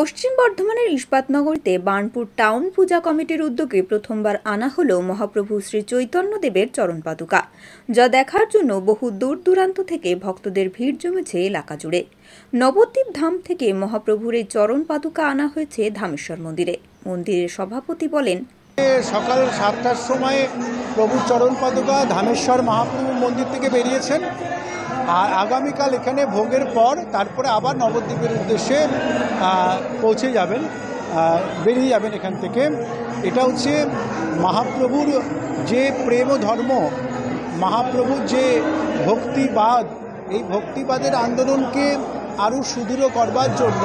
পশ্চিম বর্ধমানের ইস্পাতনগরীতে বার্নপুর টাউন পূজা কমিটির উদ্যোগে প্রথমবার আনা হলো মহাপ্রভু শ্রী চৈতন্যদেবের চরণ পাদুকা, যা দেখার জন্য বহু দূর দূরান্ত থেকে ভক্তদের ভিড় জমেছে এলাকা জুড়ে। নবদ্বীপ ধাম থেকে মহাপ্রভুর এই চরণ পাদুকা আনা হয়েছে ধামেশ্বর মন্দিরে। মন্দিরের সভাপতি বলেন, সকাল 7টার সময় প্রভু চরণ পাদুকা ধামেশ্বর মহাপ্রভু মন্দির থেকে বেরিয়েছেন, আর আগামীকাল এখানে ভোগের পর তারপরে আবার নবদ্বীপের উদ্দেশ্যে পৌঁছে যাবেন, বেরিয়ে যাবেন এখান থেকে। এটা হচ্ছে মহাপ্রভুর যে প্রেম ধর্ম, মহাপ্রভুর যে ভক্তিবাদ, এই ভক্তিবাদের আন্দোলনকে আরও সুদৃঢ় করবার জন্য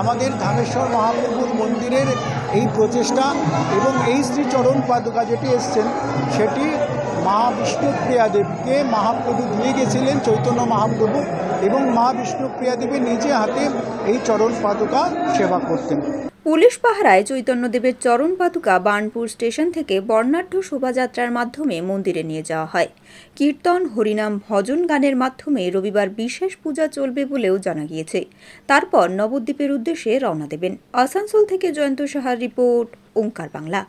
আমাদের ধামেশ্বর মহাপ্রভুর মন্দিরের এই প্রচেষ্টা এবং এই শ্রীচরণ পাদুকা যেটি এসছেন সেটি মা বিষ্ণুপ্রিয়া দেবীকে মহাপ্রভু দিয়ে গেছিলেন, চৈতন্য মহাপ্রভু, এবং মা বিষ্ণুপ্রিয়া দেবী নিজে হাতে এই চরণ পাদুকা সেবা করতেন। পুলিশ পাহারায় চৈতন্যদেবের চরণ পাদুকা বার্নপুর স্টেশন থেকে বর্ণাঢ্য শোভাযাত্রার মাধ্যমে মন্দিরে নিয়ে যাওয়া হয়। কীর্তন, হরিনাম, ভজন গানের মাধ্যমে রবিবার বিশেষ পূজা চলবে বলেও জানা গিয়েছে। তারপর নবদ্বীপের উদ্দেশ্যে রওনা দেবেন। আসানসোল থেকে জয়ন্ত সাহার রিপোর্ট, ওঙ্কার বাংলা।